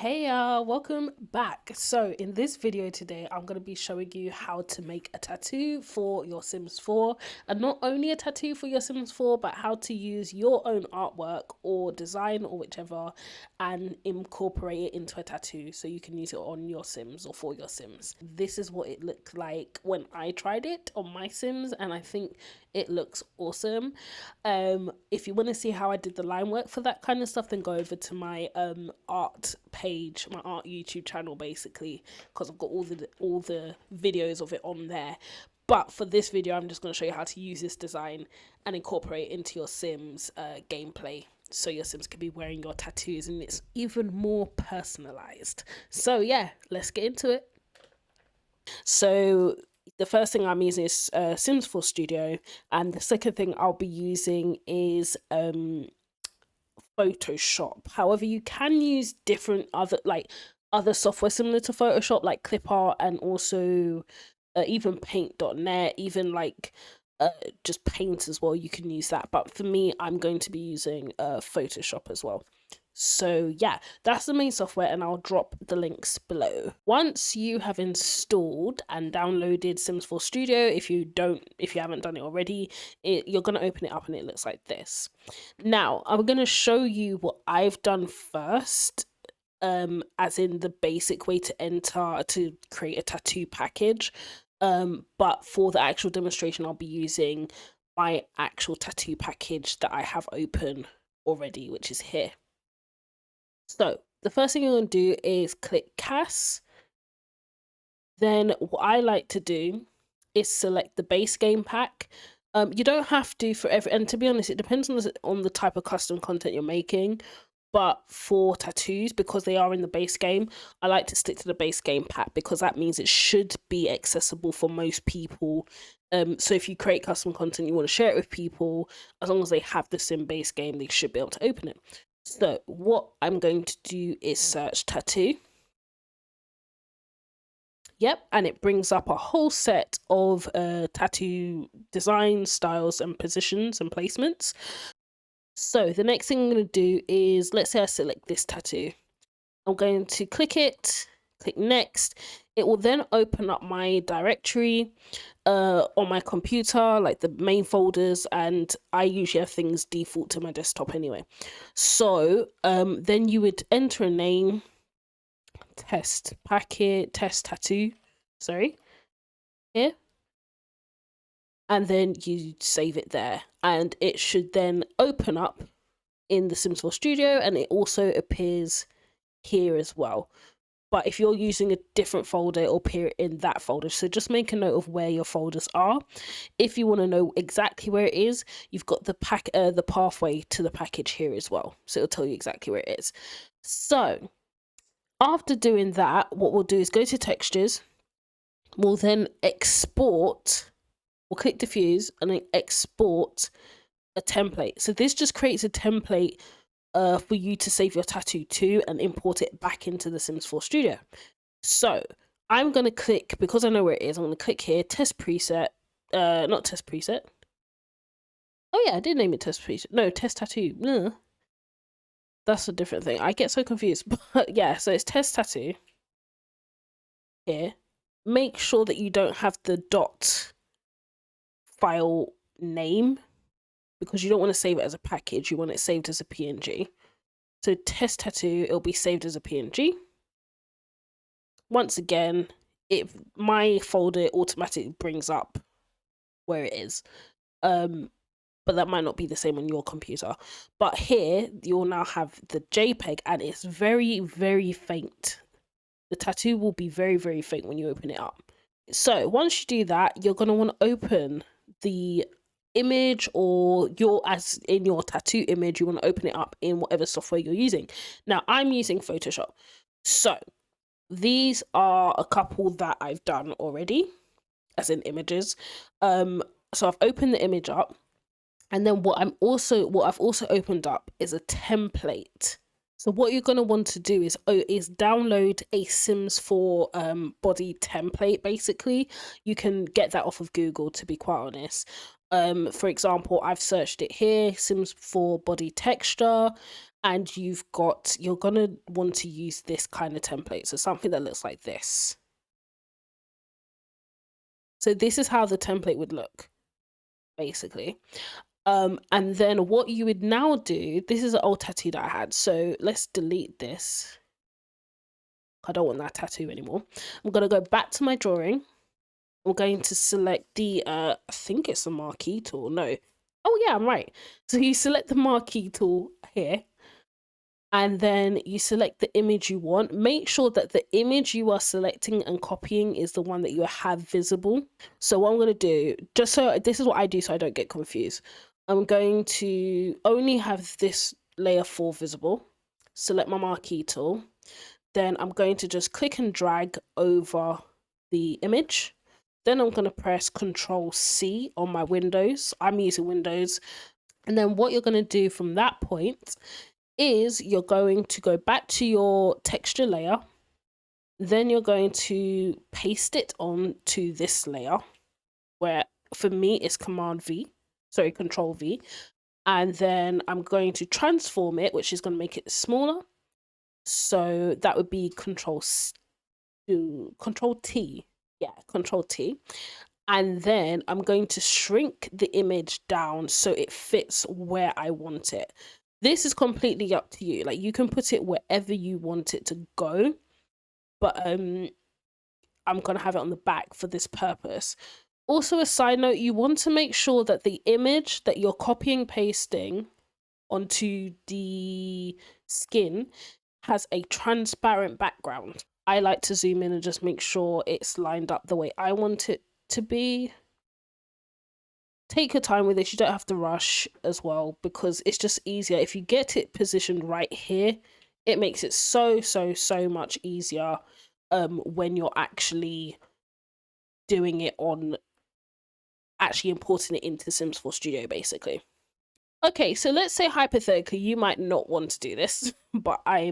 Hey welcome back. So in this video today, I'm going to be showing you how to make a tattoo for your Sims 4, and not only a tattoo for your Sims 4, but how to use your own artwork or design or whichever and incorporate it into a tattoo so you can use it on your Sims or for your Sims. This is what it looked like when I tried it on my Sims, and I think it looks awesome. If you want to see how I did the line work for that kind of stuff, then go over to my art page, my art YouTube channel, basically, because I've got all the videos of it on there. But for this video, I'm just going to show you how to use this design and incorporate it into your Sims gameplay, so your Sims can be wearing your tattoos and it's even more personalized. So yeah, let's get into it. So the first thing I'm using is Sims 4 Studio, and the second thing I'll be using is Photoshop. However, you can use different other software similar to Photoshop, like ClipArt, and also even Paint.net, even just Paint as well. You can use that, but for me, I'm going to be using Photoshop as well. So yeah, that's the main software, and I'll drop the links below. Once you have installed and downloaded Sims 4 Studio, if you haven't done it already, you're going to open it up and it looks like this. Now, I'm going to show you what I've done first, as in the basic way to create a tattoo package. But for the actual demonstration, I'll be using my actual tattoo package that I have open already, which is here. So the first thing you're going to do is click CAS. Then what I like to do is select the base game pack. You don't have to for every, and to be honest, it depends on the type of custom content you're making. But for tattoos, because they are in the base game, I like to stick to the base game pack, because that means it should be accessible for most people. So if you create custom content, you want to share it with people, as long as they have the sim base game, they should be able to open it. So what I'm going to do is search tattoo. Yep, and it brings up a whole set of tattoo design styles and positions and placements. So the next thing I'm going to do is, let's say I select this tattoo. I'm going to click it, click next. It will then open up my directory on my computer, like the main folders, and I usually have things default to my desktop anyway. So then you would enter a name, test tattoo, sorry, here, and then you save it there, and it should then open up in the Sims 4 Studio, and it also appears here as well. But if you're using a different folder, it'll appear in that folder. So just make a note of where your folders are. If you want to know exactly where it is, you've got the pathway to the package here as well. So it'll tell you exactly where it is. So after doing that, what we'll do is go to textures. We'll then export. We'll click diffuse and then export a template. So this just creates a template for you to save your tattoo to and import it back into the Sims 4 Studio. So I'm going to click, because I know where it is, I'm going to click here, test preset, not test preset. Oh yeah, I did name it test preset. No, test tattoo. Ugh. That's a different thing. I get so confused. But yeah, so it's test tattoo here. Make sure that you don't have the dot file name, because you don't want to save it as a package. You want it saved as a PNG. So test tattoo, it'll be saved as a PNG. Once again, my folder automatically brings up where it is. But that might not be the same on your computer. But here, you'll now have the JPEG, and it's very, very faint. The tattoo will be very, very faint when you open it up. So once you do that, you're going to want to open the image, or as in your tattoo image, you want to open it up in whatever software you're using. Now I'm using Photoshop. So these are a couple that I've done already, as in images. So I've opened the image up, and then what I've also opened up is a template. So what you're going to want to do is download a Sims 4 body template. Basically, you can get that off of Google, to be quite honest. For example, I've searched it here, Sims 4 body texture, and you're gonna want to use this kind of template. So something that looks like this. So this is how the template would look, basically. And then what you would now do, this is an old tattoo that I had. So let's delete this. I don't want that tattoo anymore. I'm gonna go back to my drawing. I'm going to select the, I think it's the marquee tool. No. Oh yeah, I'm right. So you select the marquee tool here, and then you select the image you want. Make sure that the image you are selecting and copying is the one that you have visible. So what I'm going to do, just so this is what I do so I don't get confused. I'm going to only have this layer 4 visible. Select my marquee tool. Then I'm going to just click and drag over the image. Then I'm going to press Control C on my Windows. I'm using Windows. And then what you're going to do from that point is you're going to go back to your texture layer. Then you're going to paste it onto this layer, where for me it's Control V. And then I'm going to transform it, which is going to make it smaller. So that would be Control T. Yeah, Control T. And then I'm going to shrink the image down so it fits where I want it. This is completely up to you. Like, you can put it wherever you want it to go, but I'm gonna have it on the back for this purpose. Also, a side note, you want to make sure that the image that you're copying pasting onto the skin has a transparent background. I like to zoom in and just make sure it's lined up the way I want it to be. Take your time with this. You don't have to rush as well, because it's just easier if you get it positioned right here. It makes it so much easier when you're actually doing it on actually importing it into Sims 4 Studio, basically. Okay, so let's say hypothetically you might not want to do this, but I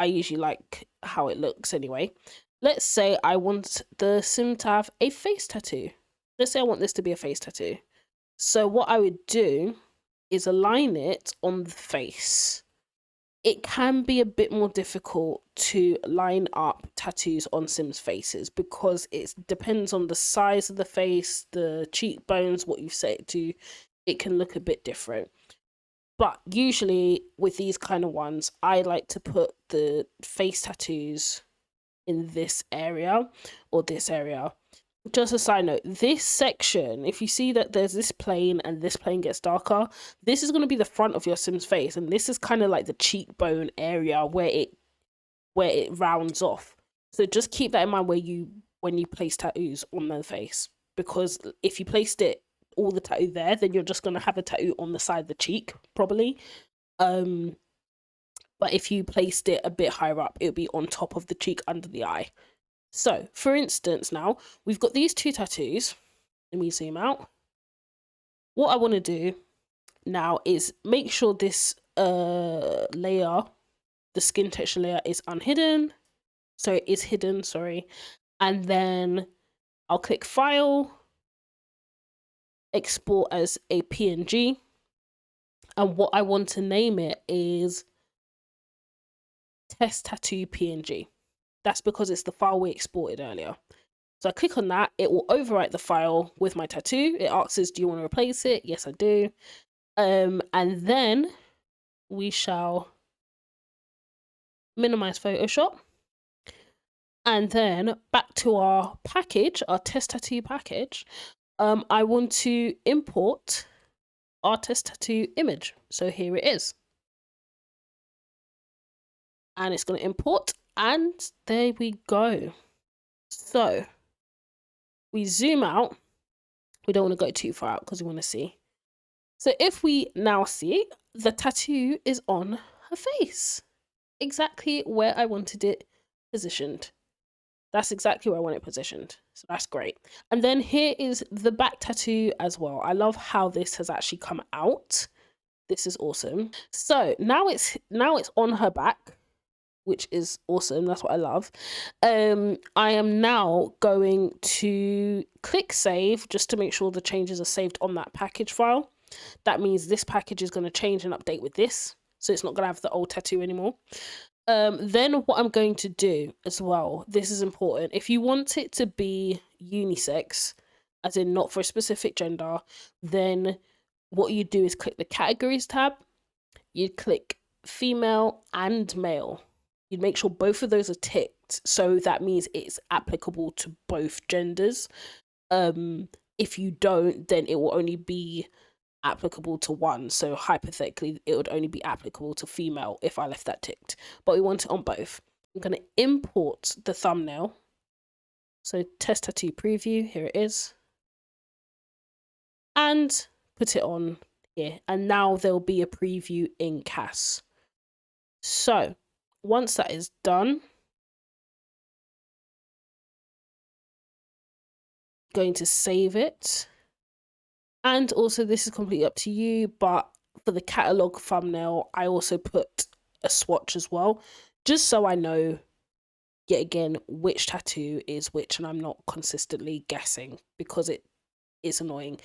usually like how it looks anyway. Let's say I want the sim to have a face tattoo. Let's say I want this to be a face tattoo. So what I would do is align it on the face. It can be a bit more difficult to line up tattoos on Sims faces because it depends on the size of the face, the cheekbones, what you've set it to. It can look a bit different. But usually with these kind of ones, I like to put the face tattoos in this area or this area. Just a side note, this section, if you see that there's this plane and this plane gets darker, this is going to be the front of your Sim's face, and this is kind of like the cheekbone area where it rounds off. So just keep that in mind when you place tattoos on their face, because if you placed it all the tattoo there, then you're just going to have a tattoo on the side of the cheek probably. But if you placed it a bit higher up, it would be on top of the cheek under the eye. So, for instance, now we've got these two tattoos. Let me zoom out. What I want to do now is make sure this layer, the skin texture layer, is unhidden. So it is hidden, sorry. And then I'll click File, Export as a PNG. And what I want to name it is Test Tattoo PNG. That's because it's the file we exported earlier. So I click on that, it will overwrite the file with my tattoo. It asks us, do you want to replace it? Yes, I do. And then we shall minimize Photoshop. And then back to our package, our test tattoo package. I want to import our test tattoo image. So here it is. And it's going to import, and there we go. So we zoom out. We don't want to go too far out because we want to see. So if we now see, the tattoo is on her face, exactly where I wanted it positioned. That's exactly where I want it positioned. So that's great. And then here is the back tattoo as well. I love how this has actually come out. This is awesome. So now it's on her back, which is awesome. That's what I love. I am now going to click save just to make sure the changes are saved on that package file. that means this package is going to change and update with this. So it's not going to have the old tattoo anymore. Then what I'm going to do as well, this is important. If you want it to be unisex, as in not for a specific gender, then what you do is click the categories tab. You'd click female and male. You'd make sure both of those are ticked. So that means it's applicable to both genders. If you don't, then it will only be applicable to one. So hypothetically, it would only be applicable to female if I left that ticked. But we want it on both. I'm going to import the thumbnail. So test tattoo preview, here it is. And put it on here. And now there'll be a preview in CAS. So once that is done, going to save it. And also this is completely up to you, but for the catalog thumbnail, I also put a swatch as well, just so I know, yet again, which tattoo is which, and I'm not consistently guessing because it is annoying.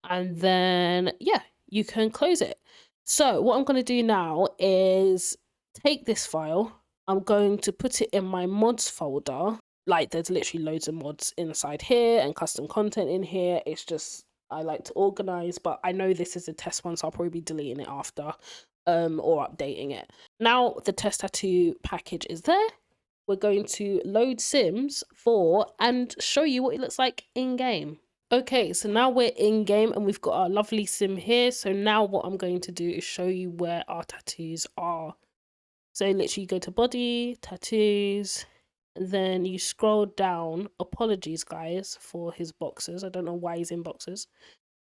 And then, yeah, you can close it. So what I'm going to do now is take this file. I'm going to put it in my mods folder. Like, there's literally loads of mods inside here and custom content in here. It's just, I like to organize, but I know this is a test one, so I'll probably be deleting it after or updating it. Now the test tattoo package is there. We're going to load Sims 4 and show you what it looks like in game. Okay, so now we're in game and we've got our lovely sim here. So now what I'm going to do is show you where our tattoos are. So literally go to body, tattoos, and then you scroll down. Apologies guys for his boxers. I don't know why he's in boxers.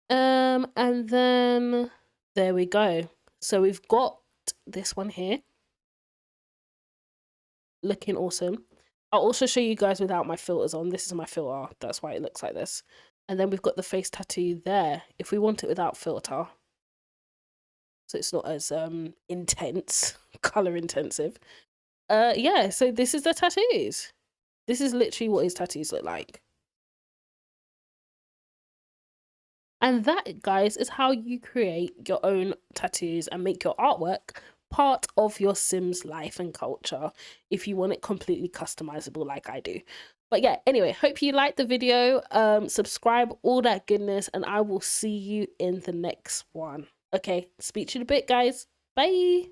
And then there we go. So we've got this one here. Looking awesome. I'll also show you guys without my filters on. This is my filter. That's why it looks like this. And then we've got the face tattoo there. If we want it without filter, so it's not as intense, color intensive. Yeah, so this is the tattoos. This is literally what his tattoos look like. And that, guys, is how you create your own tattoos and make your artwork part of your Sims life and culture if you want it completely customizable like I do. But yeah, anyway, hope you liked the video. Subscribe, all that goodness, and I will see you in the next one. Okay, speak to you in a bit, guys. Bye.